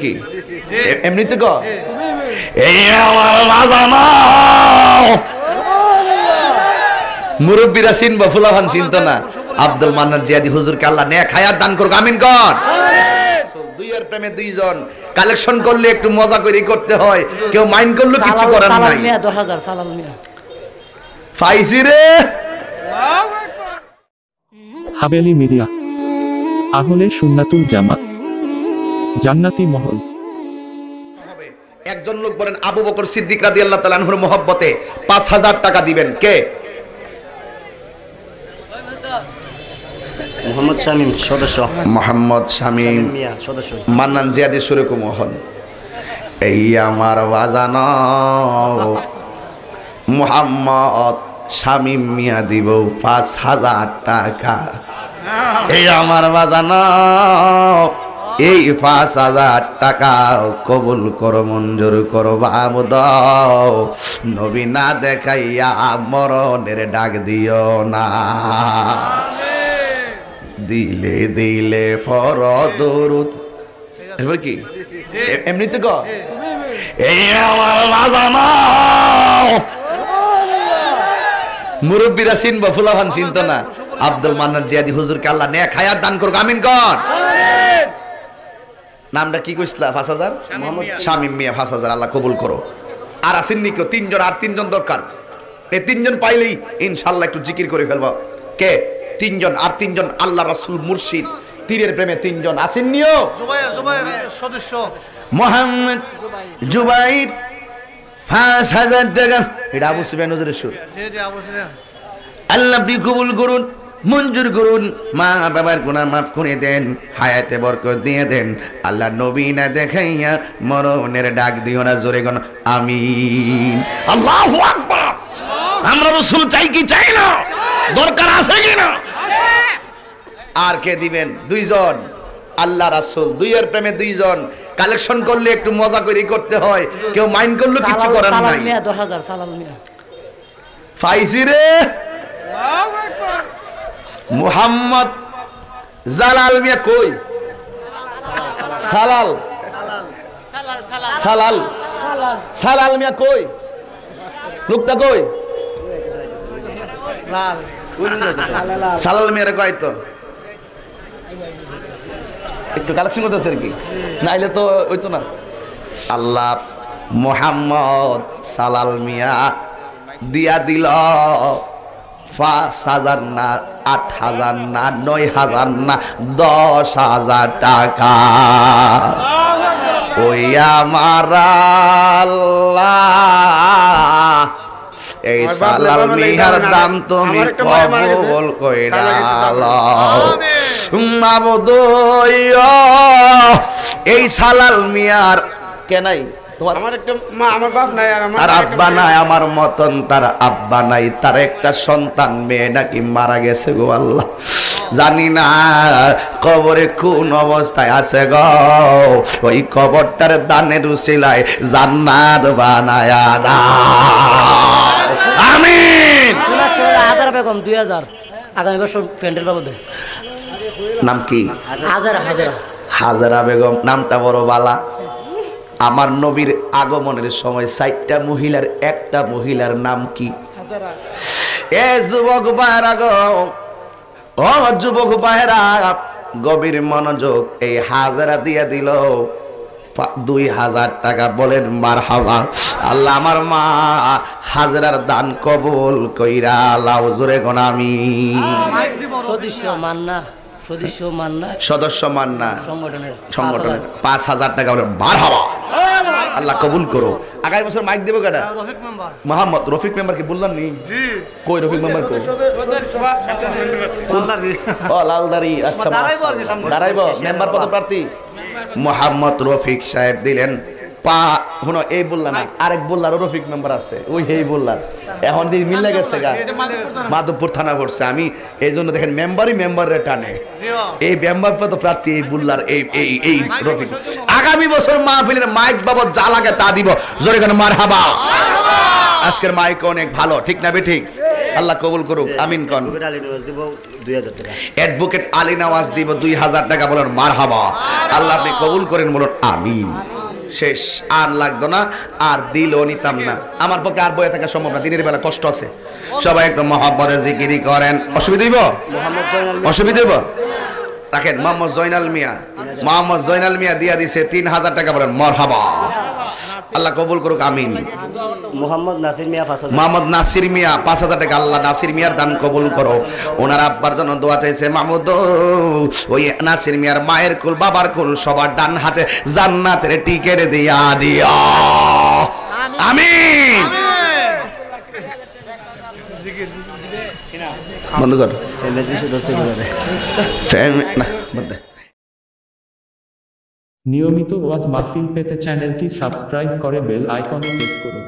কি এমনিতে ক এই আমার বাজানো মুরব্বীরা চিনবো, ফুলাফান চিনতো না। আব্দুল মান্নান জিয়াদি হুজুরকে আল্লাহ নেক হায়াত দান করুক, আমিন কর। দুইয়ের প্রেমে দুইজন কালেকশন করলে একটু মজা করে করতে হয়, কেউ মাইন্ড করলো কিছু করার নাই। 10,000 সালাল মিয়া ফাইজি রে। হাবেলি মিডিয়া, আহলে সুন্নাতুল জামাত, জান্নাতি মহল। একজন লোক বলেন আবু বকর সিদ্দিক রাদিয়াল্লাহু তাআলা আনহুর মহব্বতে 5,000 টাকা দিবেন। কে? মোহাম্মদ শামীম সদস্য। মোহাম্মদ শামীম মিয়া সদস্য। মান্নান জিয়াদের সুরকু মোহন। এই আমার বাজানো মোহাম্মদ শামীম মিয়া দিব 5,000 টাকা। এই আমার বাজানো এই 5,000 টাকা কবুল করো, মঞ্জুর করো বাবু দাও। নবী না দেখাইয়া মরণের ডাক দিও না, দিলে দিলে ফরদরুদ। এবার কি এমনিতে ক এই আমার বাজানো মুরব্বীরা চিনবো, ফুলাফান চিনতো না। আব্দুল মান্নান জিয়াদি হুজুরকে আল্লাহ নেক হায়াত দান করুক, আমিন কর। নামটা কি কইছলা? 5,000 মোহাম্মদ শামীম মিয়া 5,000 আল্লাহ কবুল করো। আর আছেন নি কেউ? 3 জন, আর 3 জন দরকার। এই 3 জন পাইলেই ইনশাআল্লাহ একটু জিকির করে ফেলবো। কে? 3 জন, আর 3 জন আল্লাহ রাসূল মুর্শিদ তীরের প্রেমে 3 জন আছেন নিও। জুবাইর সদস্য মোহাম্মদ জুবাইর 5,000 টাকা। এটা আবু সুফিয়ান হুজুরের সুর। আল্লাহ আপনি কবুল করুন, মঞ্জুর করুন, মা বাবার গুনাহ মাফ করে দেন, হায়াতে বরকত দিয়ে দেন। আল্লাহ নবী না দেখাইয়া মরণের ডাক দিও না, জোরে গণ আমিন। আল্লাহু আকবার। আমরা রাসূল চাই কি চাই না? দরকার আছে কি না? আর কে দিবেন? 2 জন আল্লাহ রাসূল, দুইয়ের প্রেমে 2 জন কালেকশন করলে একটু মজা করে করতে হয়, কেউ মাইন্ড করলো কিছু করার নাই। সালাল মিয়া 10,000 সালাল মিয়া ফাইজি রে। মুহাম্মদ জালাল মিয়া কই? সালাল সালাল সালাল মিয়া কই? লোকটা কই? সালাল মিয়ারে কয় তো একটু কালেকশন করতেছে আর কি, নাইলে তো হইতো না। আল্লাহ মুহাম্মদ সালাল মিয়া দিয়া দিল 5,000 না 8,000 না 9,000 না 10,000 টাকা। ওই আমার আল্লাহ, এই সালাল মিয়ার দান তুমি কবুল কইরা লও মাবুদ। এই সালাল মিয়ার কেনাই তোমার? আমার একটা মা, আমার বাপ নাই, আর আব্বা নাই, আমার মতন তার আব্বা নাই, তার একটা সন্তান মেয়ে নাকি মারা গেছে গো আল্লাহ। জানি না কবরে কোন অবস্থায় আছে গো, ওই কবরটার দানের উসিলায় জান্নাত বানায়া দাও, আমিন। হাজার বেগম 2,000 আগামী বছর প্যান্ডেল বাবদে। নাম কি? হাজারা হাজারা বেগম। নামটা বড় বালা। আমার নবীর আগমনের সময় 4টা মহিলার একটা মহিলার নাম কি? এ যুবক ভাইরা গো, ও যুবক ভাইরা, গভীর মনোযোগ। এই হাজারা দিয়া দিল 2,000 টাকা। বলেন মারহাবা। আল্লাহ আমার মা হাজারার দান কবুল কইরা লাও, জোরে গণ আমিন। সদস্য মান্না সদস্য মান্না সংগঠনের 5,000 টাকা। বলেন মারহাবা। আল্লাহ কবুল করো। আগামী বছর মাইক দেবো কেডা? মোহাম্মদ রফিক মেম্বার কি বললাম নি? কই রফিক মেম্বার কই? ও লালদারি। আচ্ছা দাঁড়াইব মেম্বার পদপ্রার্থী মোহাম্মদ রফিক সাহেব দিলেন শুনো। এই বললা না, আরেক বললার রফিক মেম্বার আছে, ওই হেই বললার এখন দিয়ে মিলে গেছে গা, মাধবপুর থানা পড়ছে। আমি এই জন্য দেখেন মেম্বারই মেম্বারের টানে। এই মেম্বার পদ প্রার্থী এই বললার এই এই এই রফিক। আগামী বছর মাহফিলের মাইক বাবদ যা লাগে তা দিব, জোরে কেন মারহাবা। আজকের মাইক অনেক ভালো, ঠিক না বে ঠিক? আল্লাহ কবুল করুক আমিন কোন অ্যাডভোকেট আলী নওয়াজ দিব 2000 টাকা বলেন মারহাবা আল্লাহ আপনি কবুল করেন বলেন আমিন শেষ আর লাগতো না আর দিলও নিতাম না আমার পক্ষে আর বয়ে থাকা সম্ভব না দিনের বেলা কষ্ট আছে সবাই একটু মহব্বতে জিকিরি করেন অসুবিধা হইব অসুবিধা হইব রাখেন মোহাম্মদ জয়নাল মিয়া দিয়া দিছে 3000 টাকা বলেন মারহাবা আল্লাহ কবুল করুক আমিন মোহাম্মদ নাসির মিয়া 5000 টাকা আল্লাহ নাসির মিয়ার দান কবুল করো ওনার আব্বার জন্য দোয়া চাইছে মাহমুদ ওই নাসির মিয়ার মায়ের কুল বাবার কুল সবার ডান হাতে জান্নাতের টিকেট দিয়া দিও আমিন বন্ধ কর না বন্ধ নিয়মিত ওয়াজ মাহফিল পেতে চ্যানেলটি সাবস্ক্রাইব করে বেল আইকনে প্রেস করুন